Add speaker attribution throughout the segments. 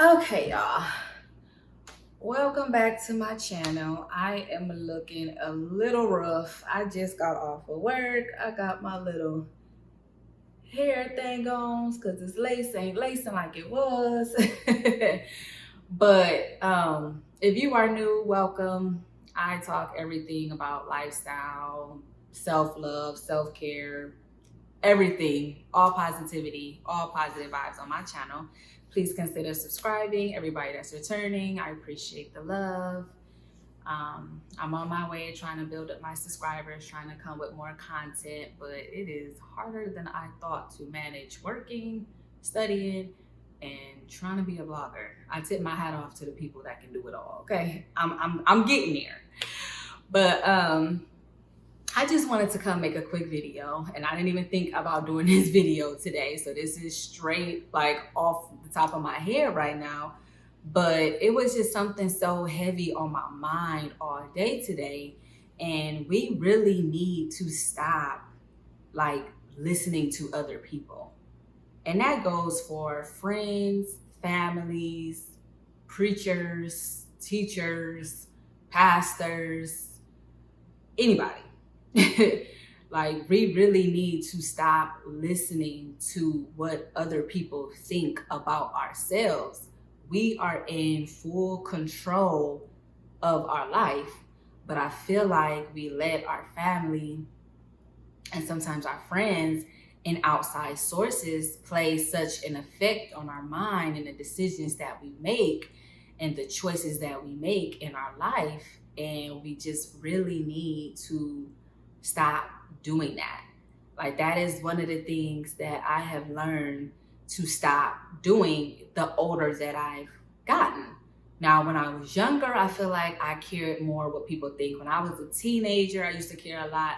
Speaker 1: Okay, y'all. Welcome back to my channel. I am looking a little rough. I just got off of work. I got my little hair thing on because this lace ain't lacing like it was. But if you are new, welcome. I talk everything about lifestyle, self-love, self-care, everything, all positivity, all positive vibes on my channel. Please consider subscribing. Everybody that's returning, I appreciate the love. I'm on my way trying to build up my subscribers, trying to come with more content, but it is harder than I thought to manage working, studying, and trying to be a blogger. I tip my hat off to the people that can do it all. Okay, I'm getting there, but I just wanted to come make a quick video, and I didn't even think about doing this video today. So this is straight like off the top of my head right now, but it was just something so heavy on my mind all day today. And we really need to stop like listening to other people. And that goes for friends, families, preachers, teachers, pastors, anybody. Like, we really need to stop listening to what other people think about ourselves. We are in full control of our life, but I feel like we let our family and sometimes our friends and outside sources play such an effect on our mind and the decisions that we make and the choices that we make in our life. And we just really need to stop doing that. Like, that is one of the things that I have learned to stop doing the older that I've gotten. Now, when I was younger, I feel like I cared more what people think. When I was a teenager, I used to care a lot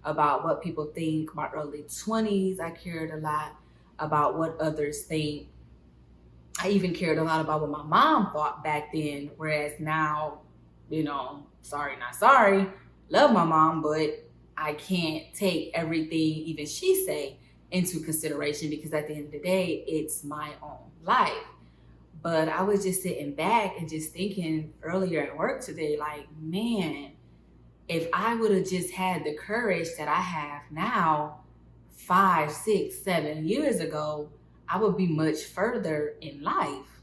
Speaker 1: about what people think. My early 20s, I cared a lot about what others think. I even cared a lot about what my mom thought back then, whereas now, sorry, not sorry, love my mom, but I can't take everything even she say into consideration, because at the end of the day, it's my own life. But I was just sitting back and just thinking earlier at work today, like, man, if I would have just had the courage that I have now, 5, 6, 7 years ago, I would be much further in life,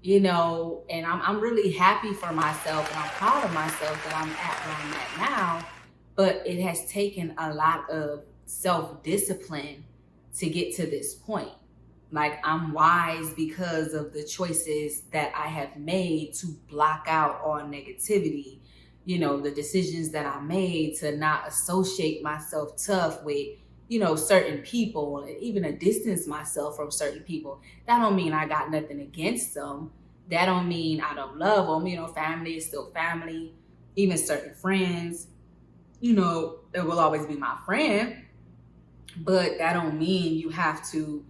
Speaker 1: and I'm really happy for myself, and I'm proud of myself that I'm at where I'm at now. But it has taken a lot of self-discipline to get to this point. Like, I'm wise because of the choices that I have made to block out all negativity, the decisions that I made to not associate myself tough with, certain people, and even to distance myself from certain people. That don't mean I got nothing against them. That don't mean I don't love them. Family is still family. Even certain friends, it will always be my friend, but that don't mean you have to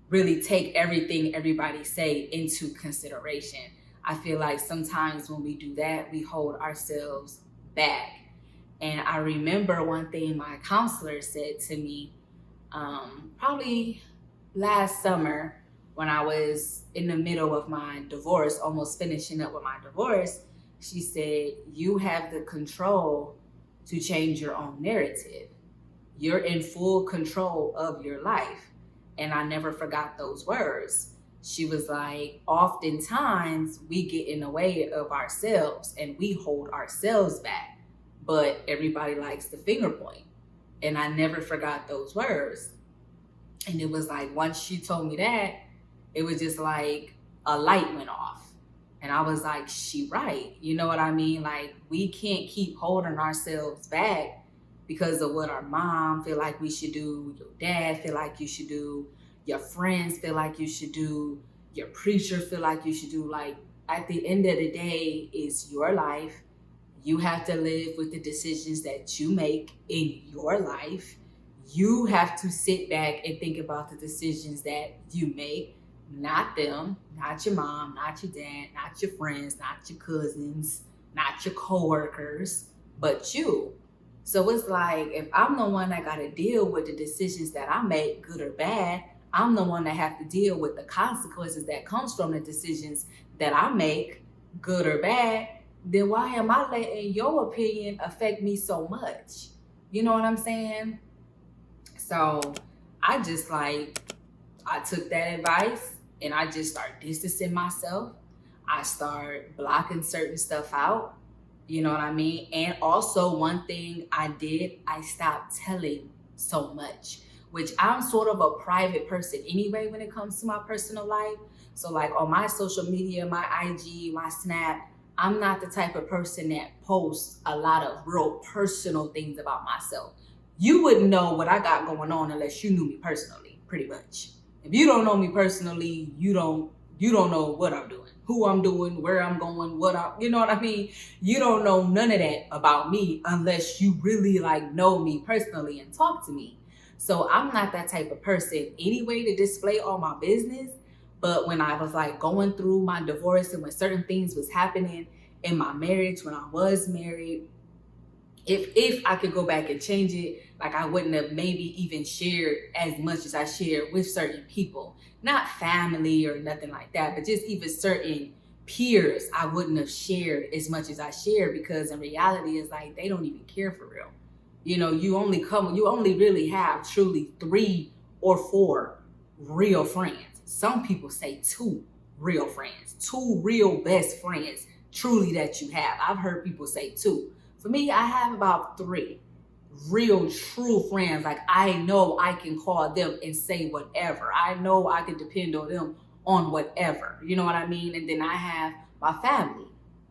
Speaker 1: really take everything everybody say into consideration. I feel like sometimes when we do that, we hold ourselves back. And I remember one thing my counselor said to me, probably last summer when I was in the middle of my divorce, almost finishing up with my divorce. She said, you have the control to change your own narrative. You're in full control of your life. And I never forgot those words. She was like, oftentimes we get in the way of ourselves and we hold ourselves back, but everybody likes the finger point. And I never forgot those words. And it was like, once she told me that, it was just like a light went off. And I was like, she right. You know what I mean? Like, we can't keep holding ourselves back because of what our mom feel like we should do, your dad feel like you should do, your friends feel like you should do, your preacher feel like you should do. Like, at the end of the day, it's your life. You have to live with the decisions that you make in your life. You have to sit back and think about the decisions that you make. Not them, not your mom, not your dad, not your friends, not your cousins, not your coworkers, but you. So it's like, if I'm the one that got to deal with the decisions that I make, good or bad, I'm the one that have to deal with the consequences that comes from the decisions that I make, good or bad, then why am I letting your opinion affect me so much? You know what I'm saying? So I just like, I took that advice and I just start distancing myself. I start blocking certain stuff out. You know what I mean? And also, one thing I did, I stopped telling so much, which I'm sort of a private person anyway when it comes to my personal life. So, like on my social media, my IG, my Snap, I'm not the type of person that posts a lot of real personal things about myself. You wouldn't know what I got going on unless you knew me personally, pretty much. If you don't know me personally, you don't know what I'm doing, who I'm doing, where I'm going, you know what I mean? You don't know none of that about me unless you really like know me personally and talk to me. So I'm not that type of person anyway to display all my business. But when I was like going through my divorce and when certain things was happening in my marriage, when I was married, if I could go back and change it, like I wouldn't have maybe even shared as much as I shared with certain people, not family or nothing like that, but just even certain peers, I wouldn't have shared as much as I shared, because in reality, it's like they don't even care for real. You know, you only really have truly 3 or 4 real friends. Some people say 2 real friends, 2 real best friends, truly that you have. I've heard people say 2. For me, I have about 3 real true friends. Like I know I can call them and say whatever. I know I can depend on them on whatever. You know what I mean? And then I have my family,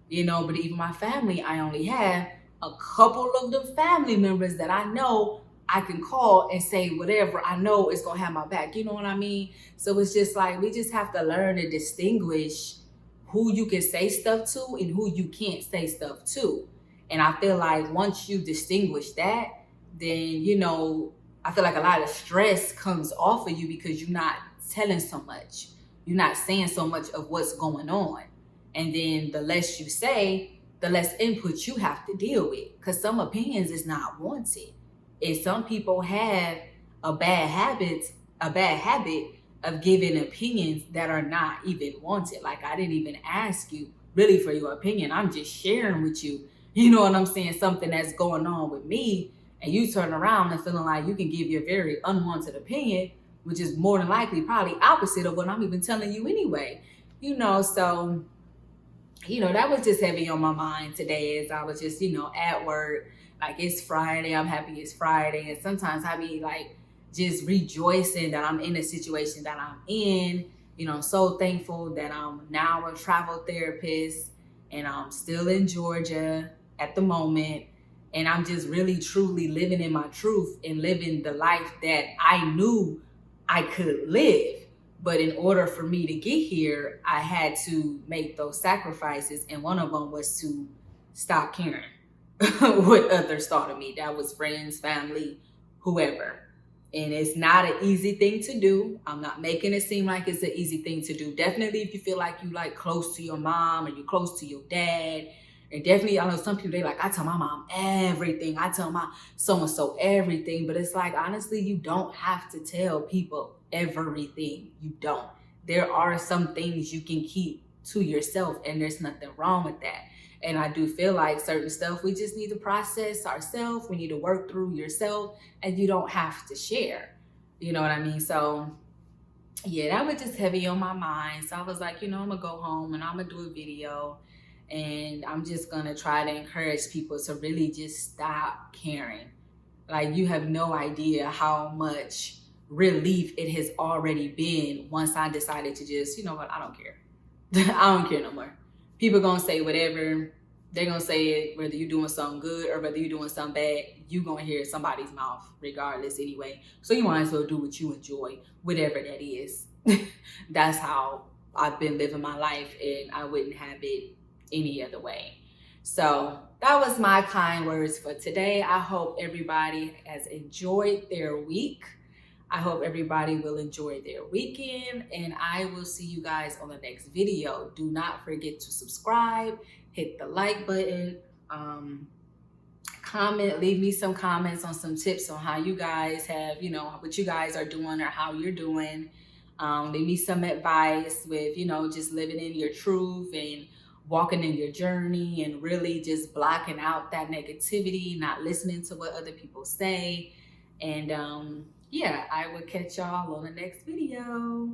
Speaker 1: but even my family, I only have a couple of the family members that I know I can call and say whatever. I know it's going to have my back. You know what I mean? So it's just like, we just have to learn to distinguish who you can say stuff to and who you can't say stuff to. And I feel like once you distinguish that, then, I feel like a lot of stress comes off of you because you're not telling so much. You're not saying so much of what's going on. And then the less you say, the less input you have to deal with, because some opinions is not wanted. And some people have a bad habit of giving opinions that are not even wanted. Like I didn't even ask you really for your opinion. I'm just sharing with you. You know what I'm saying? Something that's going on with me, and you turn around and feeling like you can give your very unwanted opinion, which is more than likely probably opposite of what I'm even telling you anyway. So, that was just heavy on my mind today as I was just, at work. Like it's Friday, I'm happy it's Friday. And sometimes I be like just rejoicing that I'm in the situation that I'm in. I'm so thankful that I'm now a travel therapist and I'm still in Georgia at the moment, and I'm just really truly living in my truth and living the life that I knew I could live. But in order for me to get here, I had to make those sacrifices, and one of them was to stop caring what others thought of me. That was friends, family, whoever. And it's not an easy thing to do. I'm not making it seem like it's an easy thing to do. Definitely if you feel like you like close to your mom or you're close to your dad. And definitely, I know some people, they like, I tell my mom everything. I tell my so-and-so everything. But it's like, honestly, you don't have to tell people everything. You don't. There are some things you can keep to yourself, and there's nothing wrong with that. And I do feel like certain stuff we just need to process ourselves. We need to work through yourself, and you don't have to share. You know what I mean? So yeah, that was just heavy on my mind. So I was like, I'm gonna go home and I'm gonna do a video, and I'm just gonna try to encourage people to really just stop caring. Like you have no idea how much relief it has already been once I decided to just, I don't care. I don't care no more. People gonna say whatever. They're gonna say it whether you're doing something good or whether you're doing something bad. You gonna hear somebody's mouth regardless anyway. So you might as well do what you enjoy, whatever that is. That's how I've been living my life, and I wouldn't have it any other way. So that was my kind words for today. I hope everybody has enjoyed their week. I hope everybody will enjoy their weekend, and I will see you guys on the next video. Do not forget to subscribe, hit the like button, comment, leave me some comments on some tips on how you guys have, what you guys are doing or how you're doing. Leave me some advice with, just living in your truth and walking in your journey and really just blocking out that negativity, not listening to what other people say. And yeah, I will catch y'all on the next video.